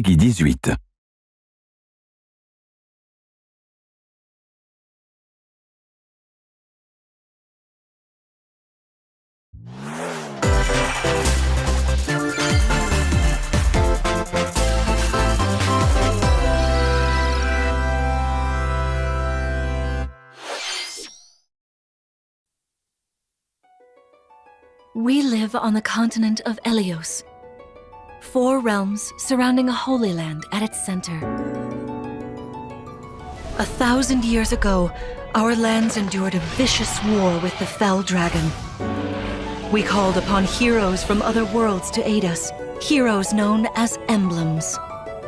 Peggy 18. We live on the continent of Elios. 4 realms surrounding a holy land at its center. 1,000 years ago, our lands endured a vicious war with the fell dragon. We called upon heroes from other worlds to aid us, heroes known as emblems.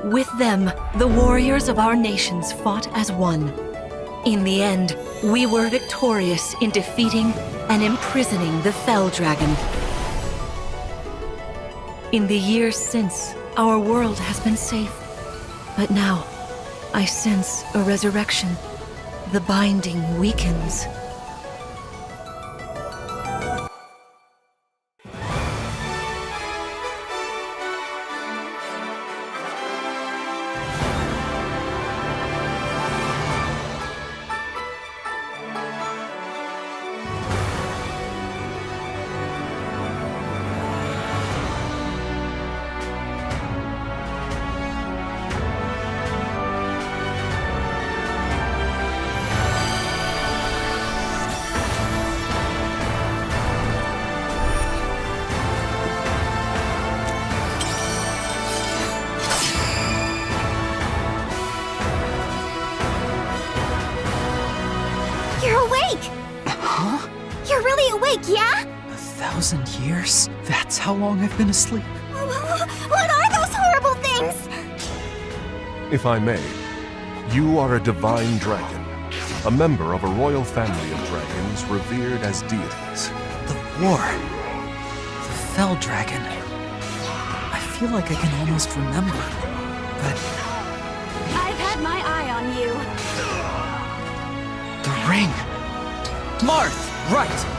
With them, the warriors of our nations fought as one. In the end, we were victorious in defeating and imprisoning the fell dragon. In the years since, our world has been safe. But now, I sense a resurrection. The binding weakens. Yeah? 1,000 years? That's how long I've been asleep. What are those horrible things? If I may, you are a divine dragon, a member of a royal family of dragons revered as deities. The war. The fell dragon. I feel like I can almost remember, but... I've had my eye on you. The ring! Marth, right!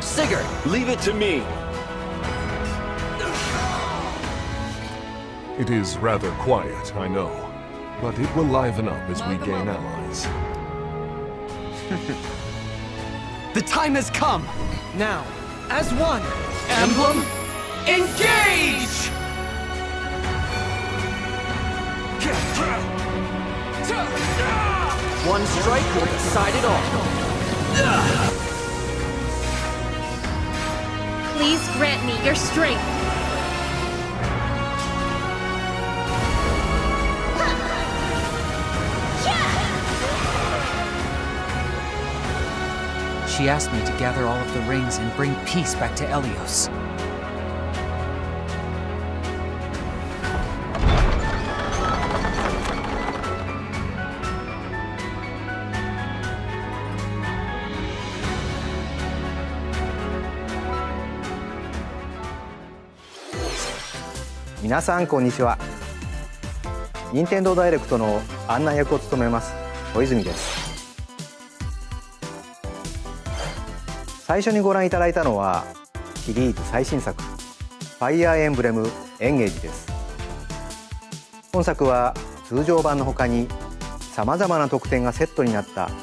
Sigurd, leave it to me. It is rather quiet, I know, but it will liven up as we gain allies. The time has come! Now, as one, Emblem, engage! One strike will decide it all. Please grant me your strength. She asked me to gather all of the rings and bring peace back to Elios.皆さんこんにちは。任天堂ダイレクトの案内役を務めます小泉です。最初にご覧いただいたのはシリーズ最新作ファイアーエンブレムエンゲージです。本作は通常版の他にさまざまな特典がセットになったフ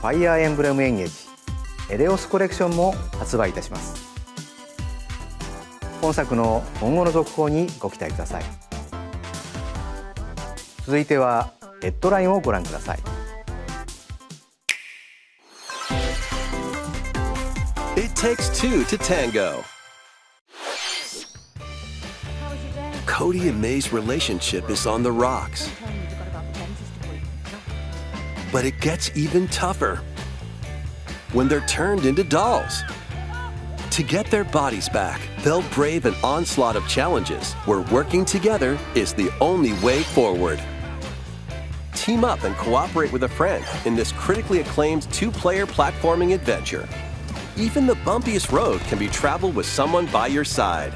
ァイアーエンブレムエンゲージエレオスコレクションも発売いたします。本作の今後の続報にご期待ください。続いてはデッドラインをご覧ください。It takes two to tango. Cody and May's relationship is on the rocks. But it gets even tougher when they're turned into dolls. To get their bodies back, they'll brave an onslaught of challenges where working together is the only way forward. Team up and cooperate with a friend in this critically acclaimed two-player platforming adventure. Even the bumpiest road can be traveled with someone by your side.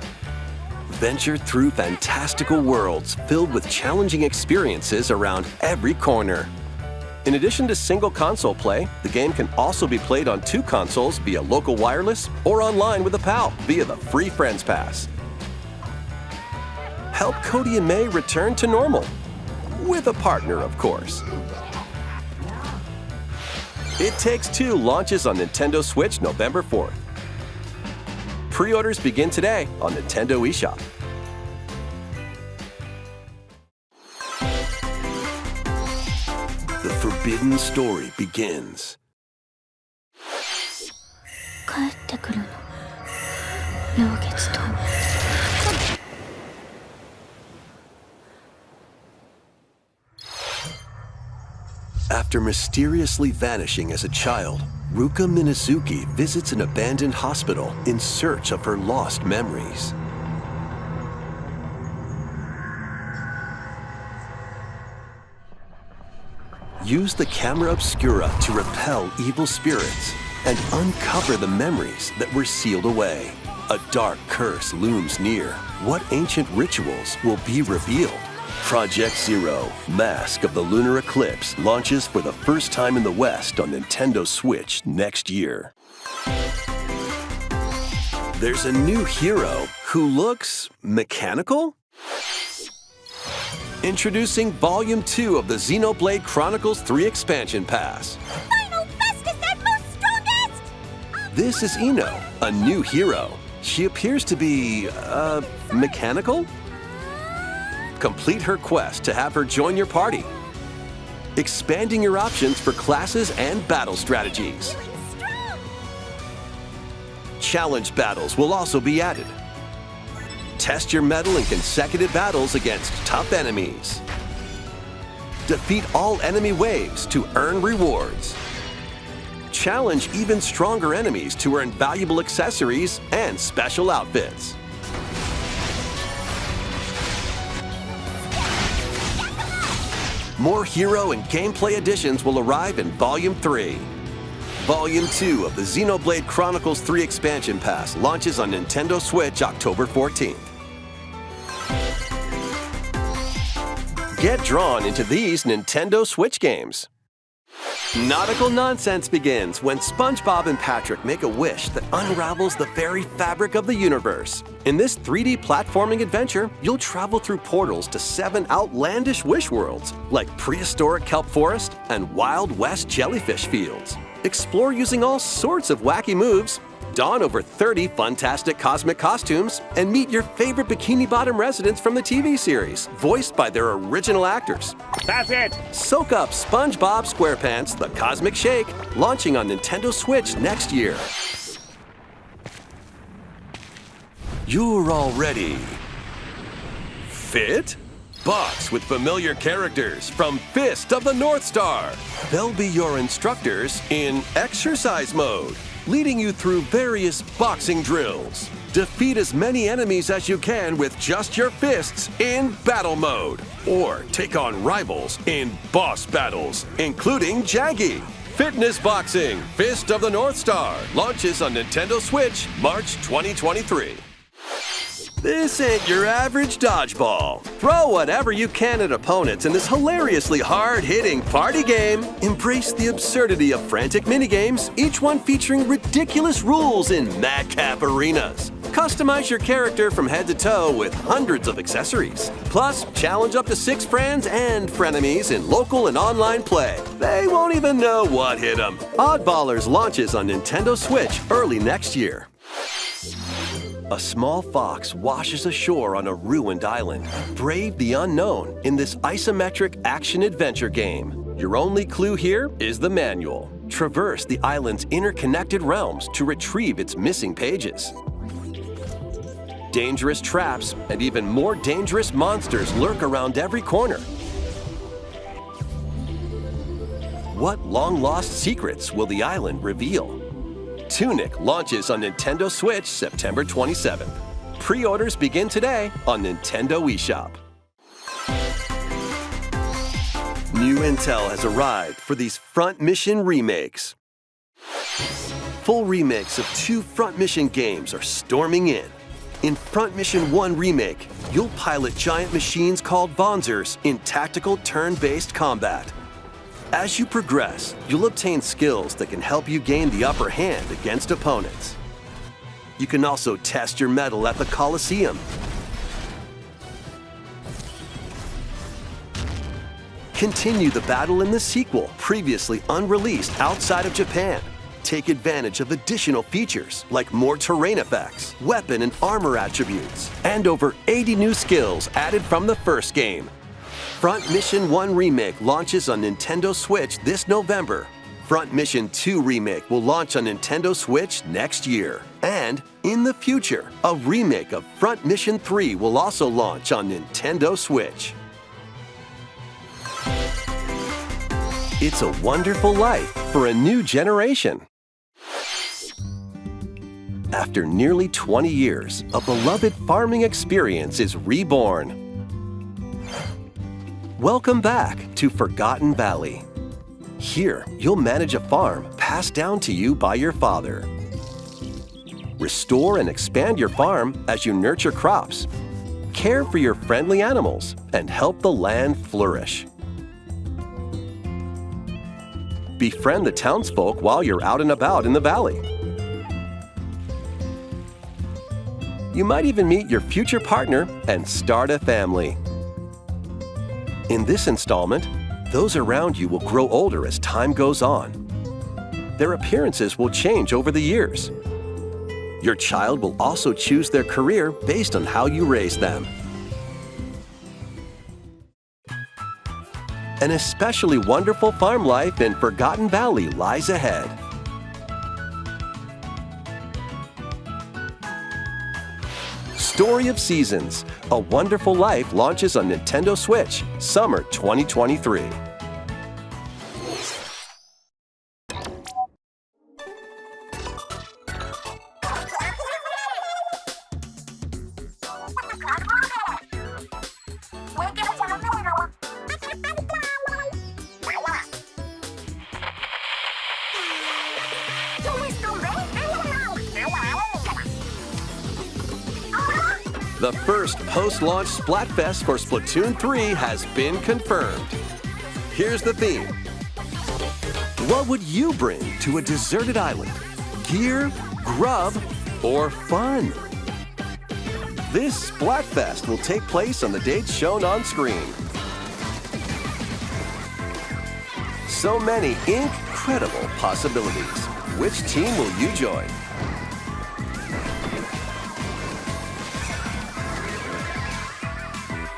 Venture through fantastical worlds filled with challenging experiences around every corner. In addition to single console play, the game can also be played on 2 consoles via local wireless or online with a pal via the free Friends Pass. help Cody and May return to normal. With a partner, of course. It Takes Two launches on Nintendo Switch November 4th. Pre-orders begin today on Nintendo eShop. The forbidden story begins. 帰ってくるの。陽月と。After mysteriously vanishing as a child, Ruka Minazuki visits an abandoned hospital in search of her lost memories. Use the camera obscura to repel evil spirits and uncover the memories that were sealed away. A dark curse looms near. What ancient rituals will be revealed? Project Zero, Masque of the Lunar Eclipse launches for the first time in the West on Nintendo Switch next year. There's a new hero who looks mechanical? Introducing Volume 2 of the Xenoblade Chronicles 3 Expansion Pass. Final bestest and most strongest! This is Ino, a new hero. She appears to be, mechanical? Complete her quest to have her join your party, expanding your options for classes and battle strategies. Challenge battles will also be added. Test your mettle in consecutive battles against tough enemies. Defeat all enemy waves to earn rewards. Challenge even stronger enemies to earn valuable accessories and special outfits. More hero and gameplay additions will arrive in Volume 3. Volume 2 of the Xenoblade Chronicles 3 Expansion Pass launches on Nintendo Switch October 14th. Get drawn into these Nintendo Switch games. Nautical nonsense begins when SpongeBob and Patrick make a wish that unravels the very fabric of the universe. In this 3D platforming adventure, you'll travel through portals to 7 outlandish wish worlds, like prehistoric kelp forest and Wild West jellyfish fields. Explore using all sorts of wacky moves, don over 30 fantastic cosmic costumes, and meet your favorite Bikini Bottom residents from the TV series, voiced by their original actors. That's it! Soak up SpongeBob SquarePants The Cosmic Shake, launching on Nintendo Switch next year. You're all ready. Fit? Box with familiar characters from Fist of the North Star. They'll be your instructors in exercise mode, leading you through various boxing drills. Defeat as many enemies as you can with just your fists in battle mode, or take on rivals in boss battles, including Jaggy. Fitness Boxing Fist of the North Star launches on Nintendo Switch March 2023. This ain't your average dodgeball. Throw whatever you can at opponents in this hilariously hard-hitting party game. Embrace the absurdity of frantic minigames, each one featuring ridiculous rules in madcap arenas. Customize your character from head to toe with hundreds of accessories. Plus, challenge up to 6 friends and frenemies in local and online play. They won't even know what hit them. OddBallers launches on Nintendo Switch early next year. A small fox washes ashore on a ruined island. Brave the unknown in this isometric action-adventure game. Your only clue here is the manual. Traverse the island's interconnected realms to retrieve its missing pages. Dangerous traps and even more dangerous monsters lurk around every corner. What long-lost secrets will the island reveal? TUNIC launches on Nintendo Switch September 27th. Pre-orders begin today on Nintendo eShop. New intel has arrived for these Front Mission remakes. Full remakes of 2 Front Mission games are storming in. In Front Mission 1 Remake, you'll pilot giant machines called Bonzers in tactical turn-based combat. As you progress, you'll obtain skills that can help you gain the upper hand against opponents. You can also test your mettle at the Coliseum. Continue the battle in the sequel, previously unreleased outside of Japan. Take advantage of additional features like more terrain effects, weapon and armor attributes, and over 80 new skills added from the first game. Front Mission 1 Remake launches on Nintendo Switch this November. Front Mission 2 Remake will launch on Nintendo Switch next year. And in the future, a remake of Front Mission 3 will also launch on Nintendo Switch. It's a wonderful life for a new generation. After nearly 20 years, a beloved farming experience is reborn. Welcome back to Forgotten Valley. Here, you'll manage a farm passed down to you by your father. Restore and expand your farm as you nurture crops, care for your friendly animals, and help the land flourish. Befriend the townsfolk while you're out and about in the valley. You might even meet your future partner and start a family. In this installment, those around you will grow older as time goes on. Their appearances will change over the years. Your child will also choose their career based on how you raise them. An especially wonderful farm life in Forgotten Valley lies ahead. Story of Seasons, A Wonderful Life launches on Nintendo Switch, summer 2023. The first post-launch Splatfest for Splatoon 3 has been confirmed. Here's the theme. What would you bring to a deserted island? Gear, grub, or fun? This Splatfest will take place on the dates shown on screen. So many incredible possibilities. Which team will you join?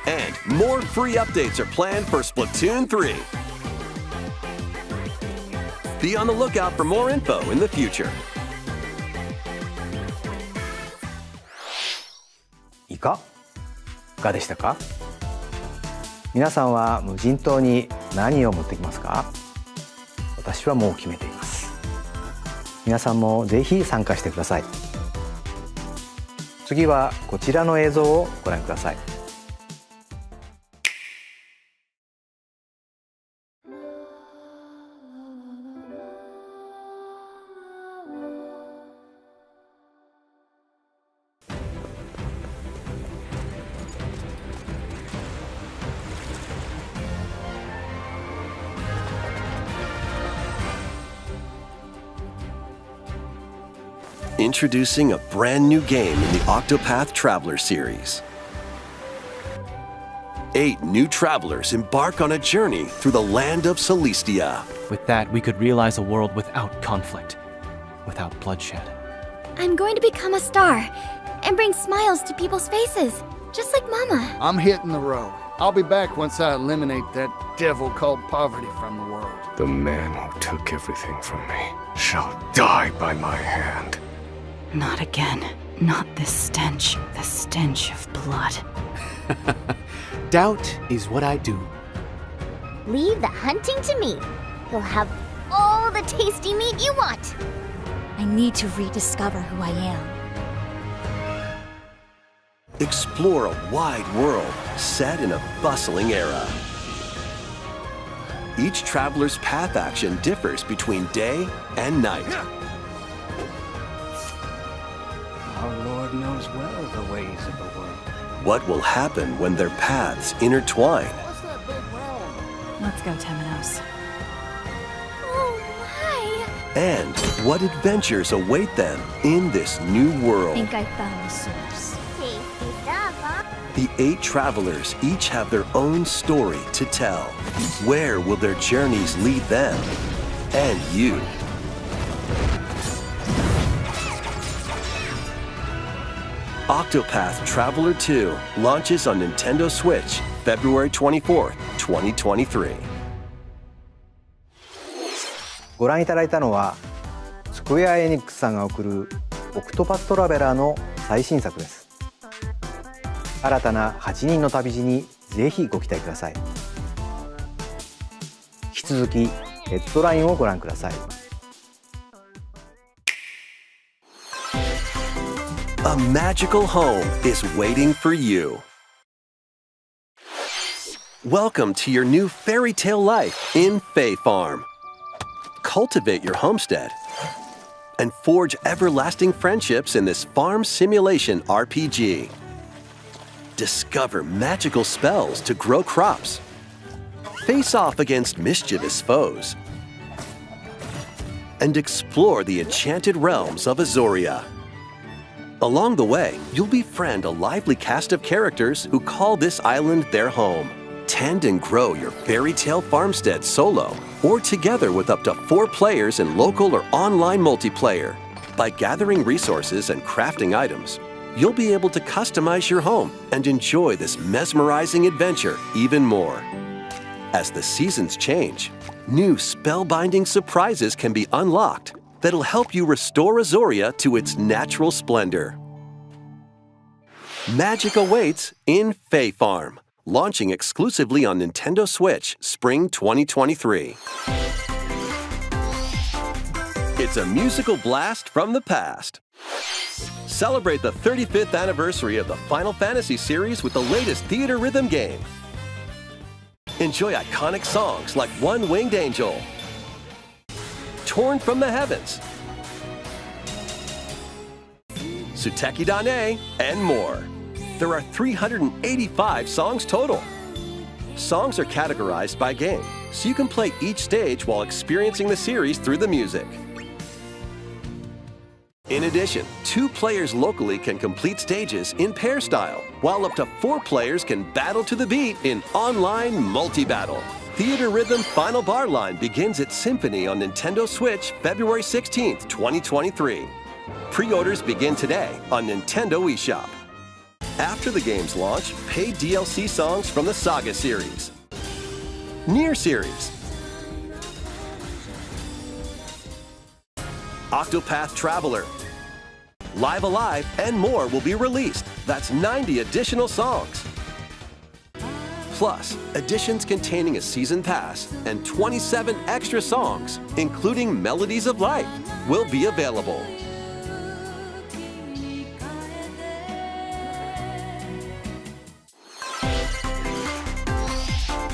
And more free updates are planned for Splatoon 3. Be on the lookout for more info in the future. いかがでしたか？皆さんは無人島に何を持ってきますか？私はもう決めています。皆さんもぜひ参加してください。次はこちらの映像をご覧ください。Introducing a brand new game in the Octopath Traveler series. 8 new travelers embark on a journey through the land of Celestia. With that, we could realize a world without conflict, without bloodshed. I'm going to become a star and bring smiles to people's faces, just like Mama. I'm hitting the road. I'll be back once I eliminate that devil called poverty from the world. The man who took everything from me shall die by my hand. Not again. Not this stench. The stench of blood. Doubt is what I do. Leave the hunting to me. You'll have all the tasty meat you want. I need to rediscover who I am. Explore a wide world set in a bustling era. Each traveler's path action differs between day and night. Our Lord knows well the ways of the world. What will happen when their paths intertwine? What's that big round? Let's go, Temenos. Oh, my! And what adventures await them in this new world? I think I found the source. Tasty stuff, huh? The 8 travelers each have their own story to tell. Where will their journeys lead them and you? Octopath Traveler 2 launches on Nintendo Switch February 24th, 2023. ご覧いただいたのはスクエア・エニックスさんが送るオクトパストラベラーの最新作です。新たな8人の旅路にぜひご期待ください。引き続きヘッドラインをご覧ください。A magical home is waiting for you. Welcome to your new fairy tale life in Fae Farm. Cultivate your homestead and forge everlasting friendships in this farm simulation RPG. Discover magical spells to grow crops. Face off against mischievous foes. And explore the enchanted realms of Azoria. Along the way, you'll befriend a lively cast of characters who call this island their home. Tend and grow your fairy tale farmstead solo or together with up to 4 players in local or online multiplayer. By gathering resources and crafting items, you'll be able to customize your home and enjoy this mesmerizing adventure even more. As the seasons change, new spellbinding surprises can be unlocked that'll help you restore Azoria to its natural splendor. Magic awaits in Fae Farm, launching exclusively on Nintendo Switch Spring 2023. It's a musical blast from the past. Celebrate the 35th anniversary of the Final Fantasy series with the latest theater rhythm game. Enjoy iconic songs like One Winged Angel, Torn from the Heavens, Suteki Dane, and more. There are 385 songs total. Songs are categorized by game, so you can play each stage while experiencing the series through the music. In addition, 2 players locally can complete stages in pair style, while up to 4 players can battle to the beat in online multi-battle. Theater Rhythm Final Bar Line begins its symphony on Nintendo Switch February 16th, 2023. Pre-orders begin today on Nintendo eShop. After the game's launch, paid DLC songs from the Saga series, Nier series, Octopath Traveler, Live Alive, and more will be released. That's 90 additional songs. Plus, editions containing a season pass and 27 extra songs, including Melodies of Life, will be available.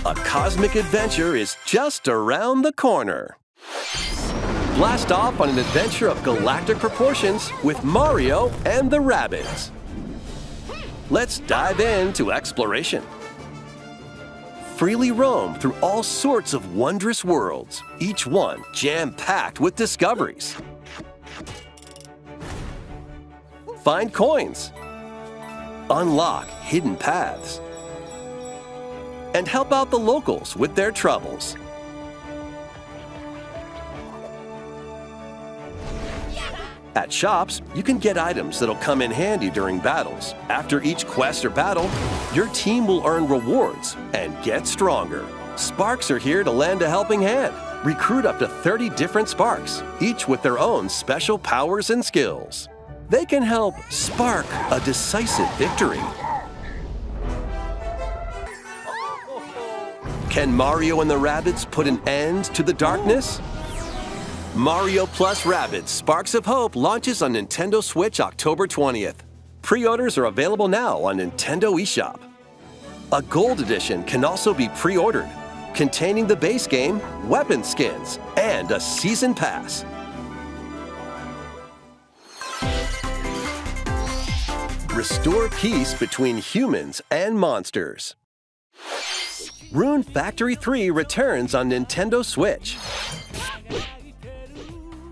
A cosmic adventure is just around the corner. Blast off on an adventure of galactic proportions with Mario and the Rabbids. Let's dive into exploration. Freely roam through all sorts of wondrous worlds, each one jam-packed with discoveries. Find coins, unlock hidden paths, and help out the locals with their troubles. At shops, you can get items that'll come in handy during battles. After each quest or battle, your team will earn rewards and get stronger. Sparks are here to lend a helping hand. Recruit up to 30 different Sparks, each with their own special powers and skills. They can help spark a decisive victory. Can Mario and the Rabbids put an end to the darkness? Mario Plus Rabbids Sparks of Hope launches on Nintendo Switch October 20th. Pre-orders are available now on Nintendo eShop. A Gold Edition can also be pre-ordered, containing the base game, weapon skins, and a season pass. Restore peace between humans and monsters. Rune Factory 3 returns on Nintendo Switch.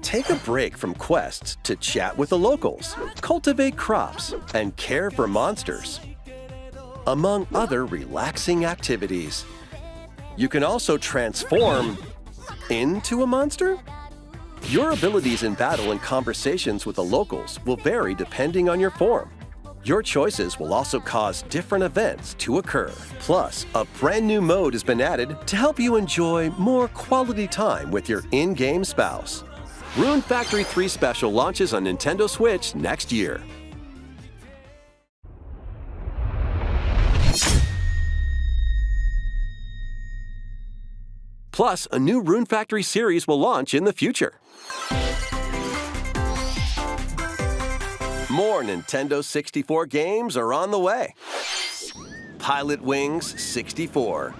Take a break from quests to chat with the locals, cultivate crops, and care for monsters. among other relaxing activities. You can also transform into a monster? Your abilities in battle and conversations with the locals will vary depending on your form. Your choices will also cause different events to occur. Plus, a brand new mode has been added to help you enjoy more quality time with your in-game spouse. Rune Factory 3 Special launches on Nintendo Switch next year. Plus, a new Rune Factory series will launch in the future. More Nintendo 64 games are on the way. Pilot Wings 64.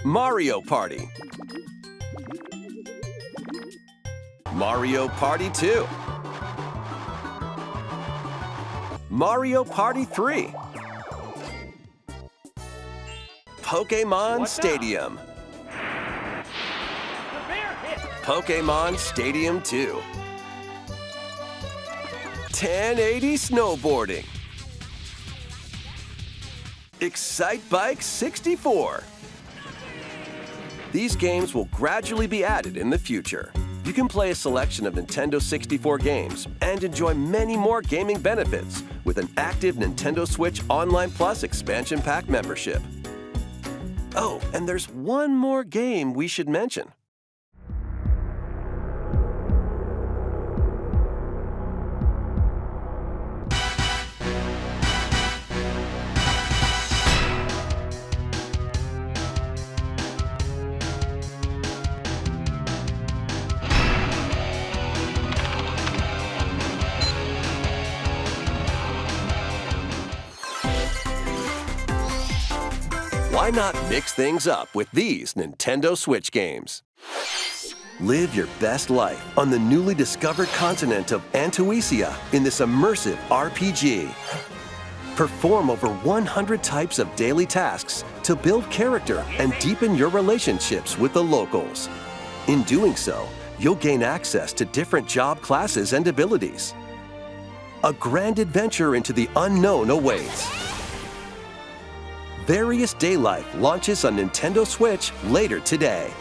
Mario Party. Mario Party 2. Mario Party 3. Pokemon Stadium. Pokemon Stadium 2. 1080 Snowboarding. Excite Bike 64. These games will gradually be added in the future. You can play a selection of Nintendo 64 games and enjoy many more gaming benefits with an active Nintendo Switch Online Plus expansion pack membership. Oh, and there's one more game we should mention. Why not mix things up with these Nintendo Switch games? Live your best life on the newly discovered continent of Antuisia in this immersive RPG. Perform over 100 types of daily tasks to build character and deepen your relationships with the locals. In doing so, you'll gain access to different job classes and abilities. A grand adventure into the unknown awaits. Various Day Life launches on Nintendo Switch later today.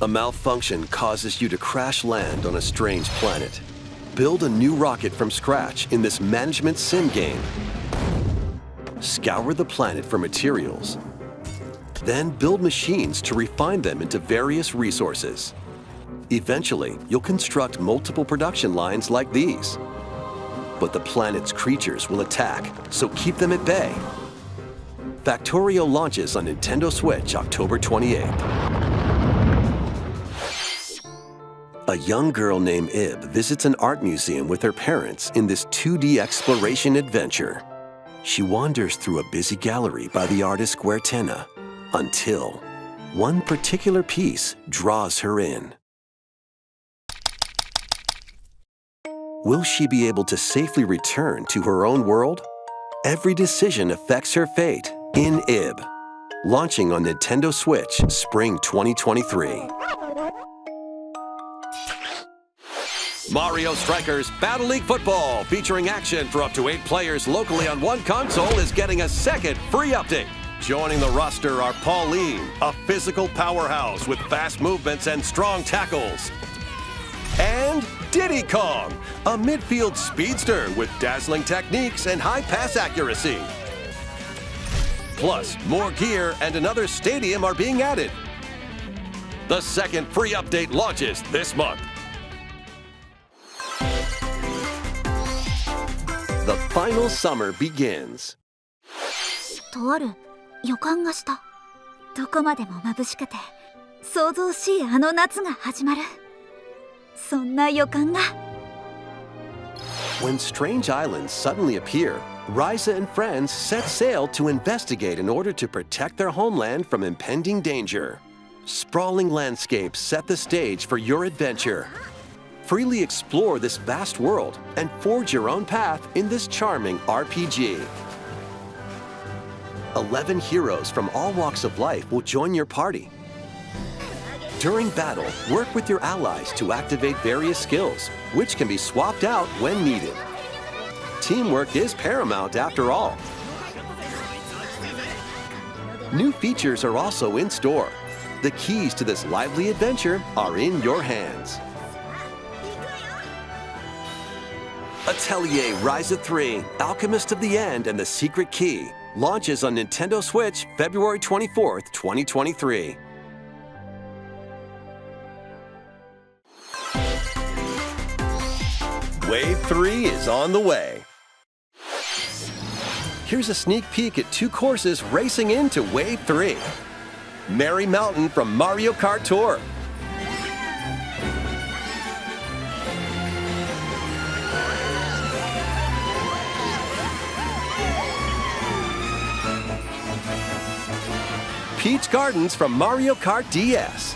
A malfunction causes you to crash land on a strange planet. Build a new rocket from scratch in this management sim game. Scour the planet for materials. Then build machines to refine them into various resources. Eventually, you'll construct multiple production lines like these. But the planet's creatures will attack, so keep them at bay. Factorio launches on Nintendo Switch October 28th. A young girl named Ib visits an art museum with her parents in this 2D exploration adventure. She wanders through a busy gallery by the artist Guertena until one particular piece draws her in. Will she be able to safely return to her own world? Every decision affects her fate in Ib. Launching on Nintendo Switch Spring 2023. Mario Strikers Battle League Football, featuring action for up to 8 players locally on one console, is getting a second free update. Joining the roster are Pauline, a physical powerhouse with fast movements and strong tackles. And Diddy Kong, a midfield speedster with dazzling techniques and high pass accuracy. Plus, more gear and another stadium are being added. The second free update launches this month. The final summer begins. とある予感がした。どこまでも眩しくて、想像しいあの夏が始まる。そんな予感が。When strange islands suddenly appear, Ryza and friends set sail to investigate in order to protect their homeland from impending danger. Sprawling landscapes set the stage for your adventure. Freely explore this vast world and forge your own path in this charming RPG. 11 heroes from all walks of life will join your party. During battle, work with your allies to activate various skills, which can be swapped out when needed. teamwork is paramount after all. New features are also in store. The keys to this lively adventure are in your hands. Atelier Rise of 3, Alchemist of the End and the Secret Key launches on Nintendo Switch February 24th, 2023. Wave 3 is on the way. Here's a sneak peek at 2 courses racing into Wave 3. Merry Mountain from Mario Kart Tour. Peach Gardens from Mario Kart DS.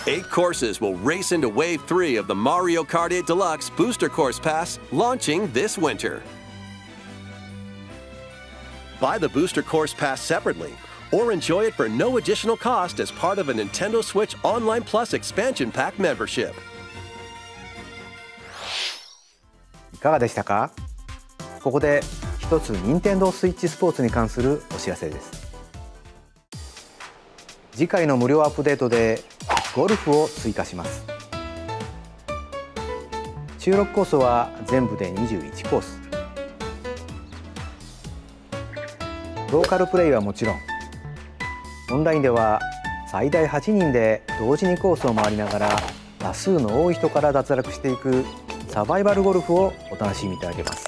Eight courses will race into Wave 3 of the Mario Kart 8 Deluxe Booster Course Pass launching this winter. Buy the Booster Course Pass separately or enjoy it for no additional cost as part of a Nintendo Switch Online Plus Expansion Pack membership. いかがでしたか？ここで一つ任天堂スイッチスポーツに関するお知らせです。次回の無料アップデートでゴルフを追加します。収録コースは全部で21コース。ローカルプレイはもちろん、オンラインでは最大8人で同時にコースを回りながら多数の多い人から脱落していくサバイバルゴルフをお楽しみいただけます。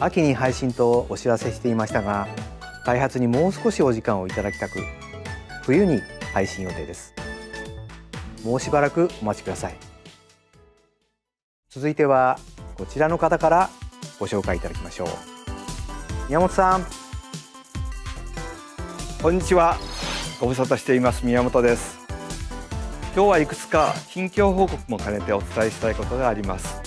秋に配信とお知らせしていましたが、開発にもう少しお時間をいただきたく、冬に配信予定です。もうしばらくお待ちください。続いてはこちらの方からご紹介いただきましょう。宮本さん。こんにちは。ご無沙汰しています宮本です。今日はいくつか近況報告も兼ねてお伝えしたいことがあります。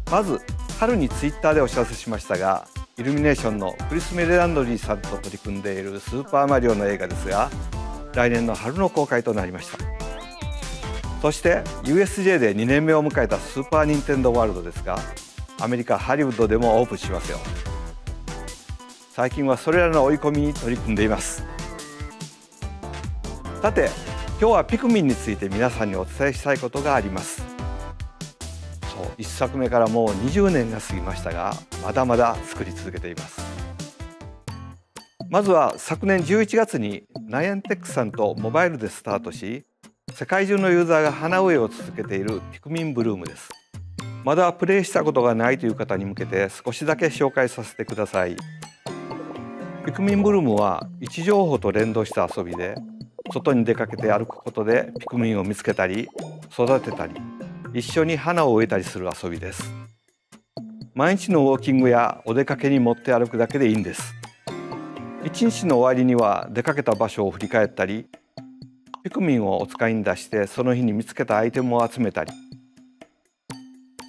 まず春にツイッターでお知らせしましたが、イルミネーションのクリス・メレランドリーさんと取り組んでいるスーパーマリオの映画ですが、来年の春の公開となりました。そして USJ で2年目を迎えたスーパーニンテンドーワールドですが、アメリカ・ハリウッドでもオープンしますよ。最近はそれらの追い込みに取り組んでいます。さて、今日はピクミンについて皆さんにお伝えしたいことがあります。そう、1作目からもう20年が過ぎましたが、まだまだ作り続けています。まずは昨年11月にナイアンテックさんとモバイルでスタートし、世界中のユーザーが花植えを続けているピクミンブルームです。まだプレイしたことがないという方に向けて少しだけ紹介させてください。ピクミンブルームは位置情報と連動した遊びで、外に出かけて歩くことでピクミンを見つけたり育てたり、一緒に花を植えたりする遊びです。毎日のウォーキングやお出かけに持って歩くだけでいいんです。一日の終わりには出かけた場所を振り返ったり、ピクミンをお使いに出してその日に見つけたアイテムを集めたり、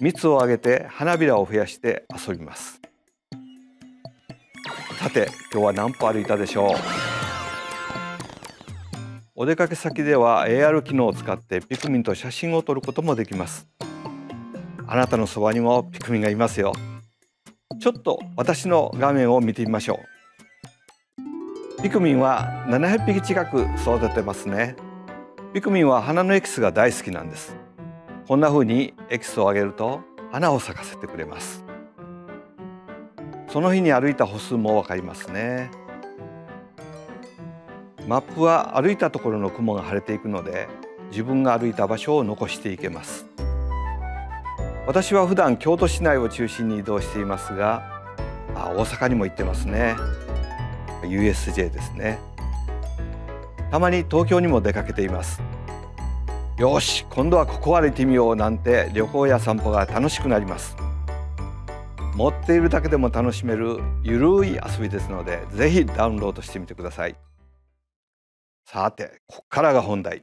蜜をあげて花びらを増やして遊びます。さて、今日は何歩歩いたでしょう。お出かけ先では AR 機能を使ってピクミンと写真を撮ることもできます。あなたのそばにもピクミンがいますよ。ちょっと私の画面を見てみましょう。ピクミンは700匹近く育ててますね。ピクミンは花のエキスが大好きなんです。こんな風にエキスをあげると花を咲かせてくれます。その日に歩いた歩数もわかりますね。マップは歩いたところの雲が晴れていくので、自分が歩いた場所を残していけます。私は普段京都市内を中心に移動していますが、大阪にも行ってますね。USJ ですね。たまに東京にも出かけています。よし、今度はここ歩いてみようなんて旅行や散歩が楽しくなります。持っているだけでも楽しめるゆるい遊びですので、ぜひダウンロードしてみてください。さて、ここからが本題。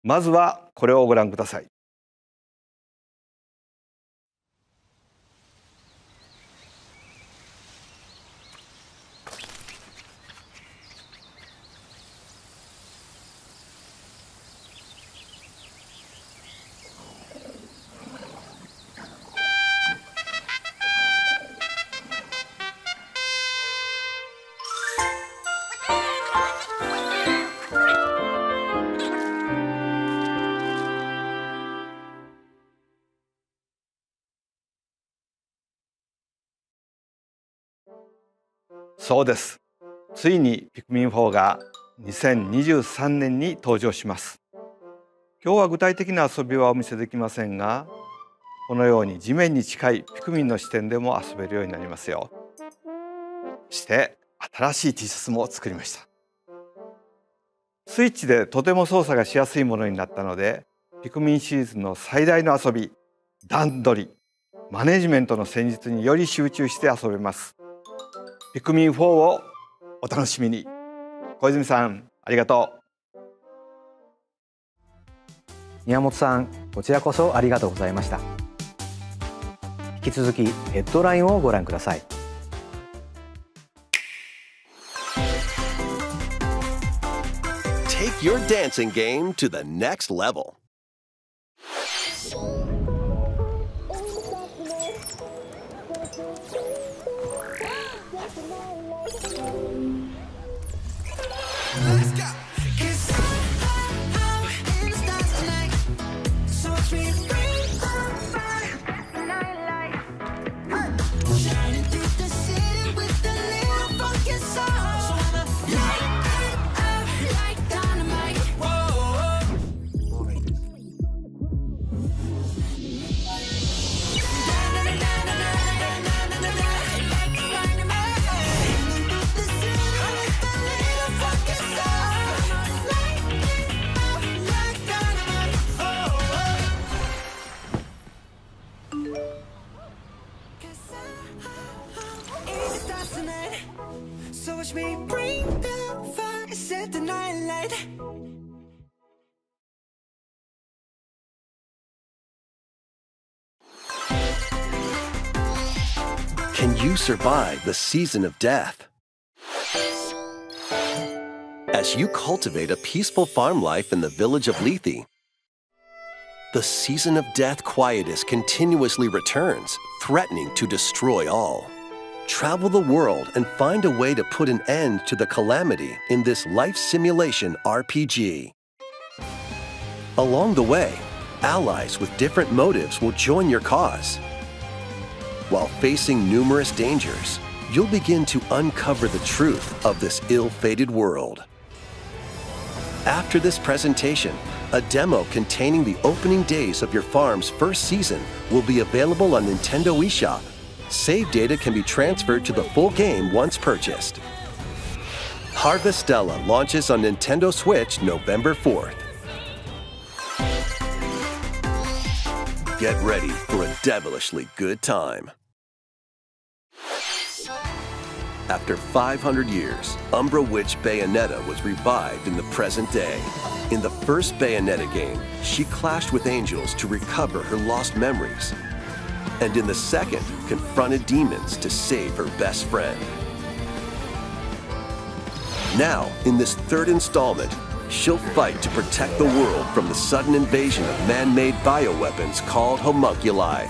まずはこれをご覧ください。そうです。ついにピクミン4が2023年に登場します。今日は具体的な遊びはお見せできませんが、このように地面に近いピクミンの視点でも遊べるようになりますよ。して新しい T シャツも作りました。スイッチでとても操作がしやすいものになったので、ピクミンシリーズの最大の遊び、段取り、マネジメントの戦術により集中して遊べます。ピクミン4をお楽しみに。小泉さん、ありがとう。宮本さん、こちらこそありがとうございました。引き続きヘッドラインをご覧ください。Take your dancing game to the next level. Let's go. 'Cause I'm in the stars tonight. So watch me bring the fire. Nightlight. Shining through the city with the little funky soul. So I'ma light it up like dynamite. Whoa. So watch me bring the fire, set the night light. Can you survive the season of death? As you cultivate a peaceful farm life in the village of Lethe, the season of death quietus continuously returns, threatening to destroy all. Travel the world and find a way to put an end to the calamity in this life simulation RPG. Along the way, allies with different motives will join your cause. While facing numerous dangers, you'll begin to uncover the truth of this ill-fated world. After this presentation, a demo containing the opening days of your farm's first season will be available on Nintendo eShop. Save data can be transferred to the full game once purchased. Harvestella launches on Nintendo Switch November 4th. Get ready for a devilishly good time. After 500 years, Umbra Witch Bayonetta was revived in the present day. In the first Bayonetta game, she clashed with angels to recover her lost memories. And in the second, confronted demons to save her best friend. Now, in this third installment, she'll fight to protect the world from the sudden invasion of man-made bioweapons called homunculi.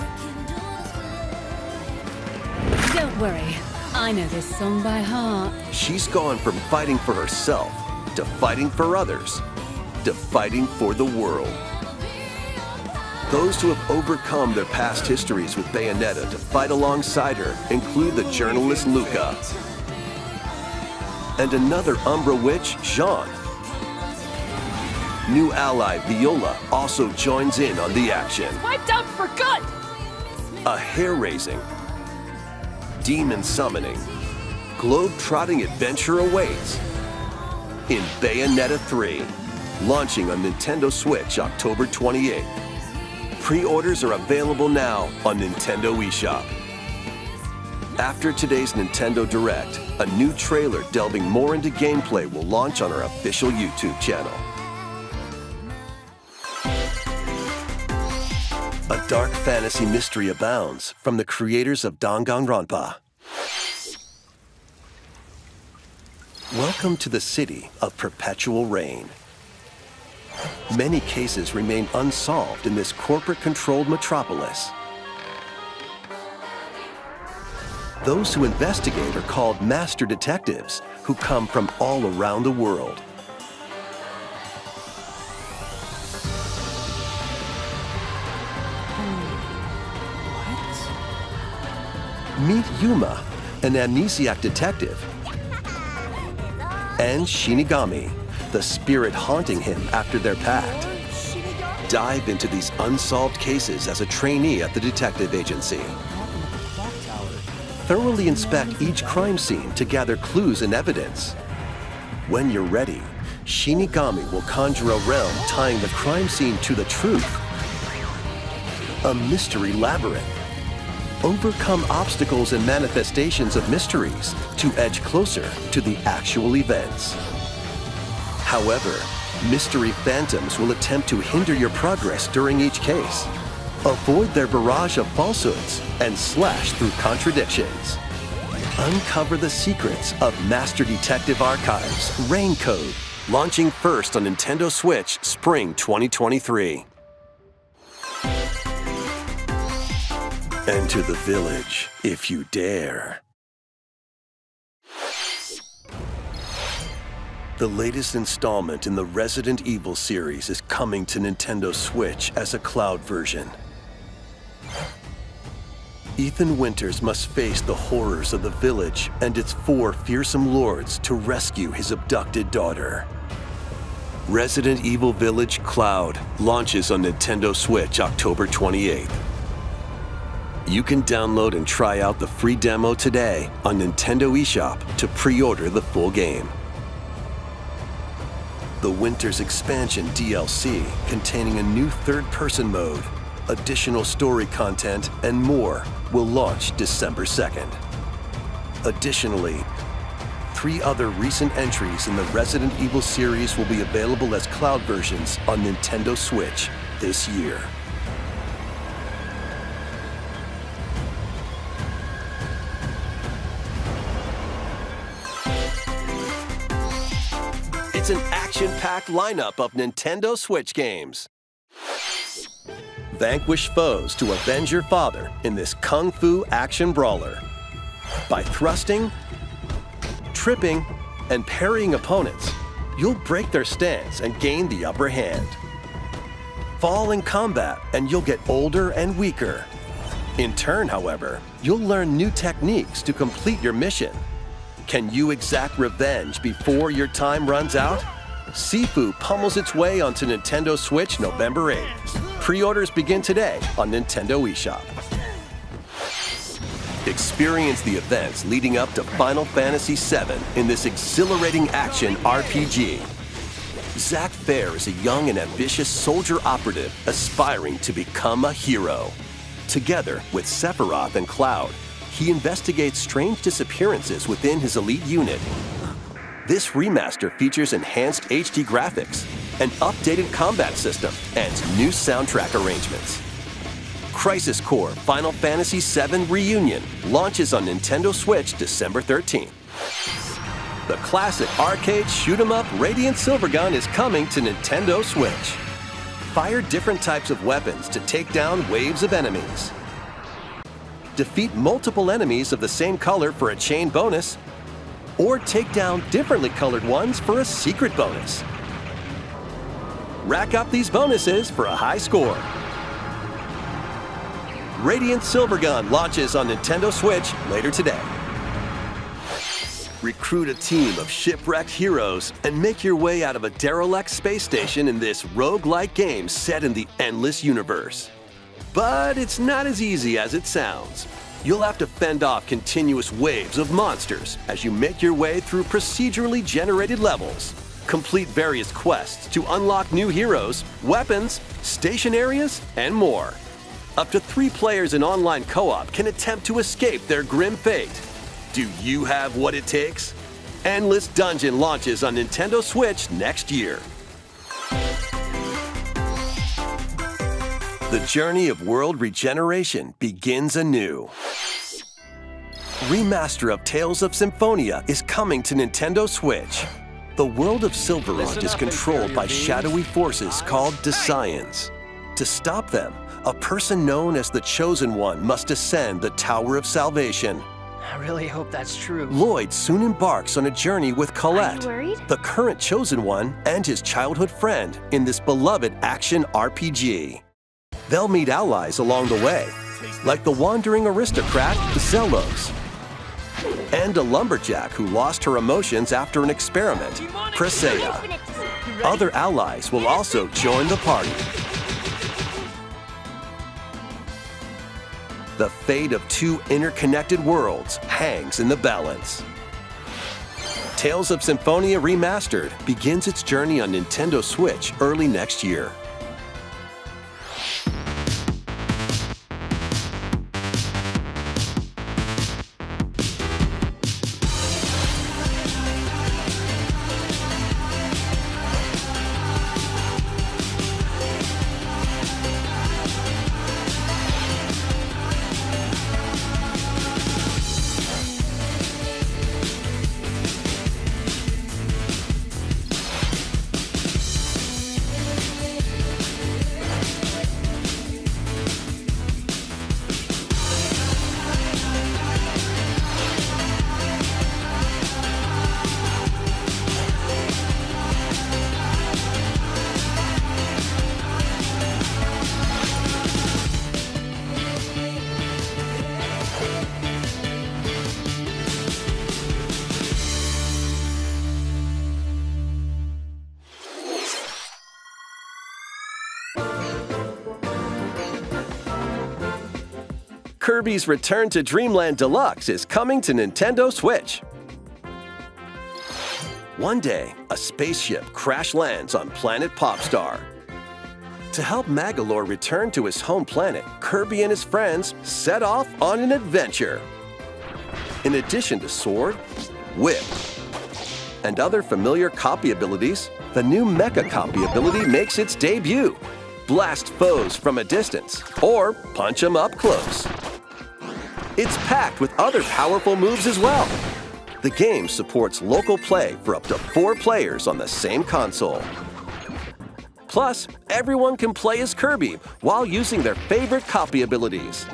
Don't worry, I know this song by heart. She's gone from fighting for herself to fighting for others to fighting for the world. Those who have overcome their past histories with Bayonetta to fight alongside her include the journalist Luca and another Umbra witch, Jean. New ally Viola also joins in on the action. Wiped out for good! A hair-raising, demon-summoning, globe-trotting adventure awaits in Bayonetta 3, launching on Nintendo Switch October 28th. Pre-orders are available now on Nintendo eShop. After today's Nintendo Direct, a new trailer delving more into gameplay will launch on our official YouTube channel. A dark fantasy mystery abounds from the creators of Danganronpa. Welcome to the city of perpetual rain. Many cases remain unsolved in this corporate-controlled metropolis. Those who investigate are called master detectives, who come from all around the world. Meet Yuma, an amnesiac detective and Shinigami, the spirit haunting him after their pact. Dive into these unsolved cases as a trainee at the detective agency. Thoroughly inspect each crime scene to gather clues and evidence. When you're ready, Shinigami will conjure a realm tying the crime scene to the truth. A mystery labyrinth. Overcome obstacles and manifestations of mysteries to edge closer to the actual events. However, mystery phantoms will attempt to hinder your progress during each case. Avoid their barrage of falsehoods and slash through contradictions. Uncover the secrets of Master Detective Archives Rain Code, launching first on Nintendo Switch Spring 2023. Enter the village if you dare. The latest installment in the Resident Evil series is coming to Nintendo Switch as a cloud version. Ethan Winters must face the horrors of the village and its 4 fearsome lords to rescue his abducted daughter. Resident Evil Village Cloud launches on Nintendo Switch October 28th. You can download and try out the free demo today on Nintendo eShop to pre-order the full game. The Winters Expansion DLC, containing a new third-person mode, additional story content, and more, will launch December 2nd. Additionally, 3 other recent entries in the Resident Evil series will be available as cloud versions on Nintendo Switch this year. It's an action-packed lineup of Nintendo Switch games. Vanquish foes to avenge your father in this kung fu action brawler. By thrusting, tripping, and parrying opponents, you'll break their stance and gain the upper hand. Fall in combat and you'll get older and weaker. In turn, however, you'll learn new techniques to complete your mission. Can you exact revenge before your time runs out? Sifu pummels its way onto Nintendo Switch November 8th. Pre-orders begin today on Nintendo eShop. Experience the events leading up to Final Fantasy VII in this exhilarating action RPG. Zack Fair is a young and ambitious soldier operative aspiring to become a hero. Together with Sephiroth and Cloud, he investigates strange disappearances within his elite unit. This remaster features enhanced HD graphics, an updated combat system, and new soundtrack arrangements. Crisis Core Final Fantasy VII Reunion launches on Nintendo Switch December 13th. The classic arcade shoot-'em-up Radiant Silvergun is coming to Nintendo Switch. Fire different types of weapons to take down waves of enemies. Defeat multiple enemies of the same color for a chain bonus, or take down differently colored ones for a secret bonus. Rack up these bonuses for a high score. Radiant Silvergun launches on Nintendo Switch later today. Recruit a team of shipwrecked heroes and make your way out of a derelict space station in this roguelike game set in the endless universe. But it's not as easy as it sounds. You'll have to fend off continuous waves of monsters as you make your way through procedurally generated levels. Complete various quests to unlock new heroes, weapons, station areas, and more. Up to 3 players in online co-op can attempt to escape their grim fate. Do you have what it takes? Endless Dungeon launches on Nintendo Switch next year. The journey of world regeneration begins anew. Remaster of Tales of Symphonia is coming to Nintendo Switch. The world of Silverrond is controlled by shadowy forces called Desians. To stop them, a person known as the Chosen One must ascend the Tower of Salvation. I really hope that's true. Lloyd soon embarks on a journey with Colette, Are you worried? the current Chosen One and his childhood friend in this beloved action RPG. They'll meet allies along the way, like the wandering aristocrat Zelos. and a lumberjack who lost her emotions after an experiment, Presea. Other allies will also join the party. The fate of two interconnected worlds hangs in the balance. Tales of Symphonia Remastered begins its journey on Nintendo Switch early next year. Kirby's Return to Dreamland Deluxe is coming to Nintendo Switch. One day, a spaceship crash lands on planet Popstar. To help Magolor return to his home planet, Kirby and his friends set off on an adventure. In addition to Sword, Whip, and other familiar copy abilities, the new Mecha copy ability makes its debut. Blast foes from a distance, or punch them up close. It's packed with other powerful moves as well. The game supports local play for up to 4 players on the same console. Plus, everyone can play as Kirby while using their favorite copy abilities.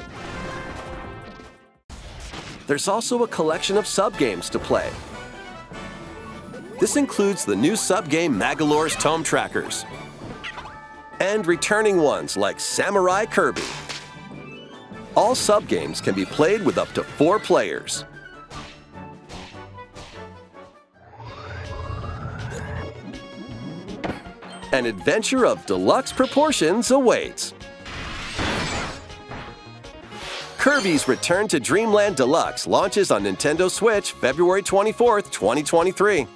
There's also a collection of sub-games to play. This includes the new sub-game Magolor's Tome Trackers, and returning ones like Samurai Kirby. All sub-games can be played with up to 4 players. An adventure of deluxe proportions awaits. Kirby's Return to Dreamland Deluxe launches on Nintendo Switch February 24th, 2023.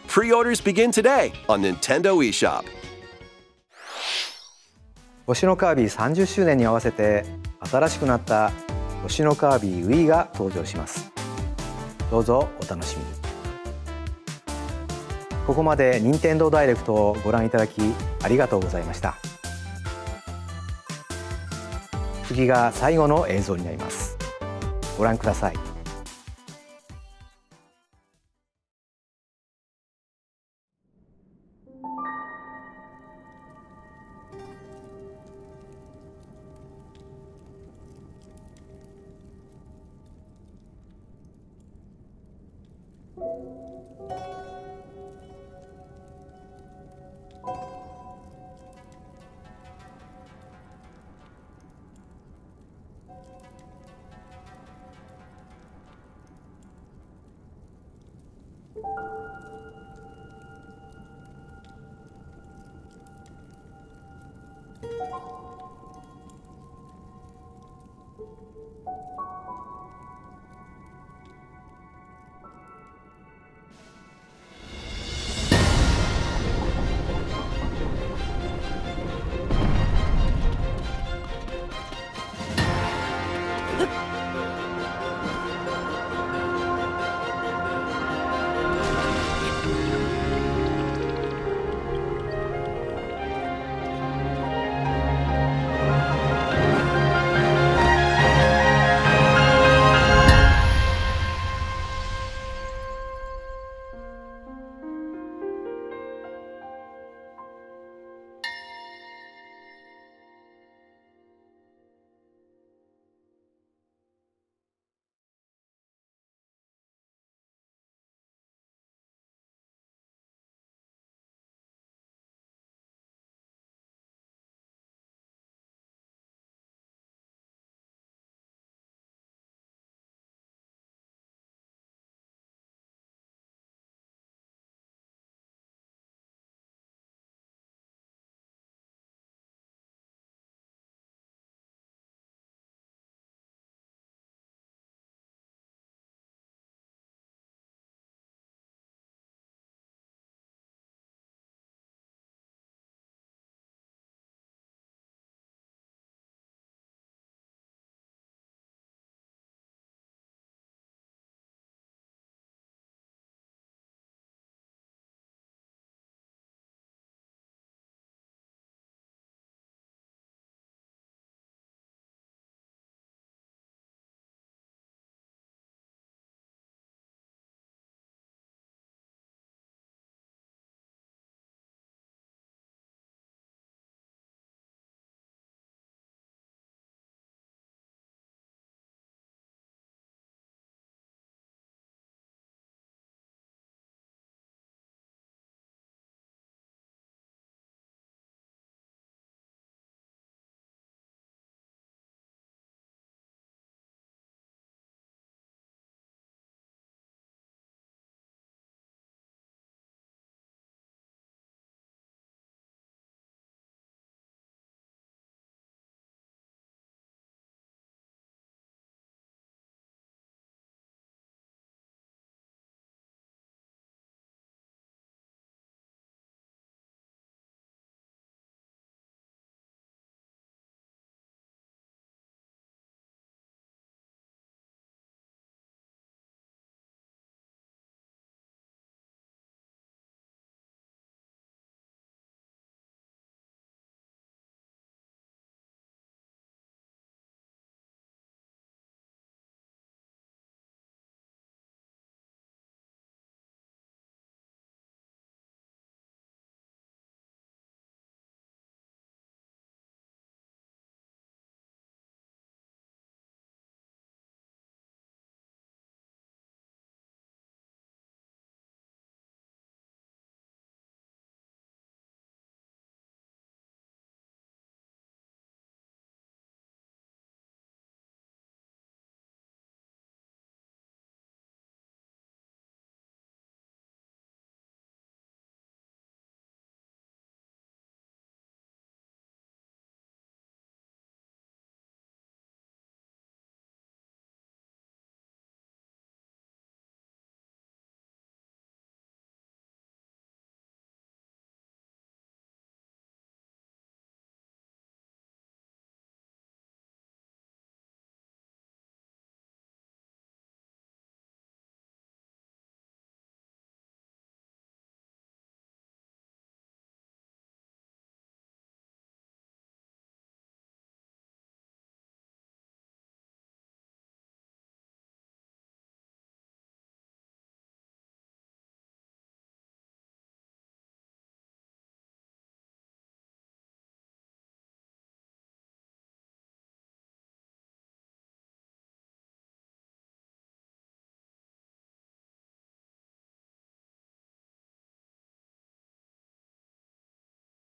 Pre-orders begin today on Nintendo eShop. 星のカービィ30周年に合わせて新しくなった星のカービィ Wii が登場します。どうぞお楽しみに。ここまで任天堂ダイレクトをご覧いただきありがとうございました。次が最後の映像になります。ご覧ください。